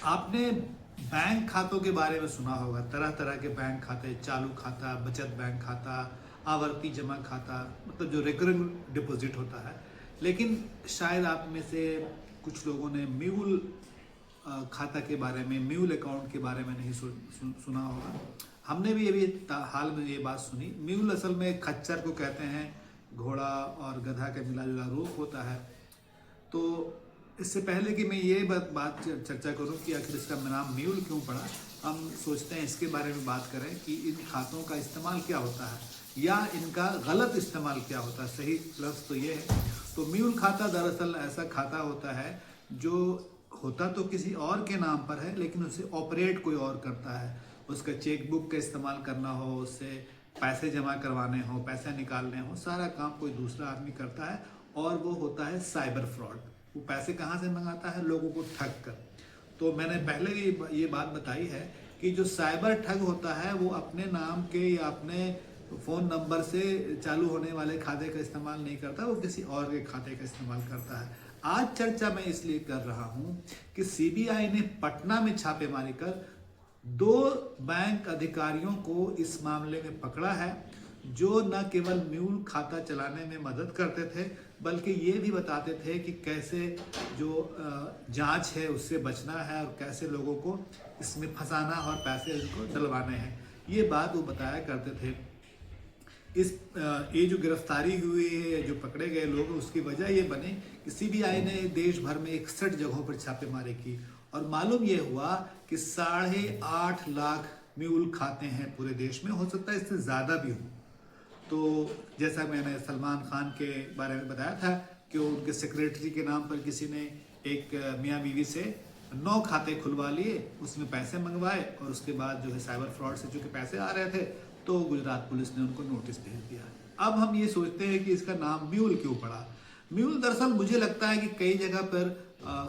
आपने बैंक खातों के बारे में सुना होगा। तरह तरह के बैंक खाते, चालू खाता, बचत बैंक खाता, आवर्ती जमा खाता, मतलब जो रेकरिंग डिपॉजिट होता है। लेकिन शायद आप में से कुछ लोगों ने म्यूल खाता के बारे में, म्यूल अकाउंट के बारे में नहीं सुना होगा। हमने भी अभी हाल में ये बात सुनी। म्यूल असल में खच्चर को कहते हैं, घोड़ा और गधा का मिला जुला रूप होता है। तो इससे पहले कि मैं ये बात चर्चा करूं कि आखिर इसका नाम म्यूल क्यों पड़ा, हम सोचते हैं इसके बारे में बात करें कि इन खातों का इस्तेमाल क्या होता है या इनका गलत इस्तेमाल क्या होता है। सही लफ्ज़ तो ये है। तो म्यूल खाता दरअसल ऐसा खाता होता है जो होता तो किसी और के नाम पर है, लेकिन उसे ऑपरेट कोई और करता है। उसका चेकबुक का इस्तेमाल करना हो, उससे पैसे जमा करवाने हो, पैसे निकालने हो, सारा काम कोई दूसरा आदमी करता है और वो होता है साइबर फ्रॉड। वो पैसे कहाँ से मंगाता है? लोगों को ठग कर। तो मैंने पहले भी ये बात बताई है कि जो साइबर ठग होता है वो अपने नाम के या अपने फ़ोन नंबर से चालू होने वाले खाते का इस्तेमाल नहीं करता, वो किसी और के खाते का इस्तेमाल करता है। आज चर्चा मैं इसलिए कर रहा हूं कि सीबीआई ने पटना में छापेमारी कर 2 बैंक अधिकारियों को इस मामले में पकड़ा है, जो न केवल म्यूल खाता चलाने में मदद करते थे बल्कि ये भी बताते थे कि कैसे जो जांच है उससे बचना है और कैसे लोगों को इसमें फंसाना और पैसे इनको डलवाने हैं। ये बात वो बताया करते थे। ये जो गिरफ्तारी हुई है, जो पकड़े गए लोग, उसकी वजह ये बने कि सीबीआई ने देश भर में 61 जगहों पर छापेमारी की और मालूम ये हुआ कि 8.5 लाख म्यूल खाते हैं पूरे देश में। हो सकता है इससे ज़्यादा भी हो। तो जैसा मैंने सलमान खान के बारे में बताया था कि उनके सेक्रेटरी के नाम पर किसी ने एक मियाँ बीवी से 9 खाते खुलवा लिए, उसमें पैसे मंगवाए और उसके बाद जो है साइबर फ्रॉड से चूंकि पैसे आ रहे थे तो गुजरात पुलिस ने उनको नोटिस भेज दिया। अब हम ये सोचते हैं कि इसका नाम म्यूल क्यों पड़ा। म्यूल दरअसल मुझे लगता है कि कई जगह पर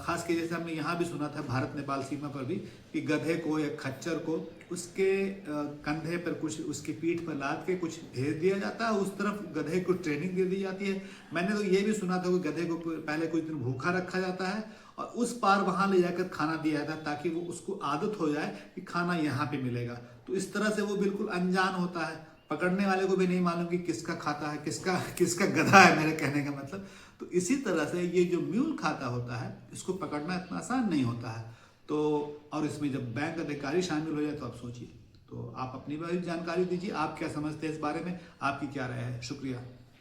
खास के जैसे हमने यहाँ भी सुना था भारत नेपाल सीमा पर भी कि गधे को या खच्चर को उसके कंधे पर कुछ, उसकी पीठ पर लाद के कुछ भेज दिया जाता है, उस तरफ गधे को ट्रेनिंग दे दी जाती है। मैंने तो ये भी सुना था कि गधे को पहले कुछ दिन भूखा रखा जाता है और उस पार वहां ले जाकर खाना दिया जाता है ताकि वो उसको आदत हो जाए कि खाना यहाँ पे मिलेगा। तो इस तरह से वो बिल्कुल अनजान होता है, पकड़ने वाले को भी नहीं मालूम कि किसका खाता है, किसका किसका गधा है, मेरे कहने का मतलब। तो इसी तरह से ये जो म्यूल खाता होता है, इसको पकड़ना इतना आसान नहीं होता है। तो और इसमें जब बैंक अधिकारी शामिल हो जाए तो आप सोचिए। तो आप अपनी भी जानकारी दीजिए, आप क्या समझते हैं इस बारे में, आपकी क्या राय है? शुक्रिया।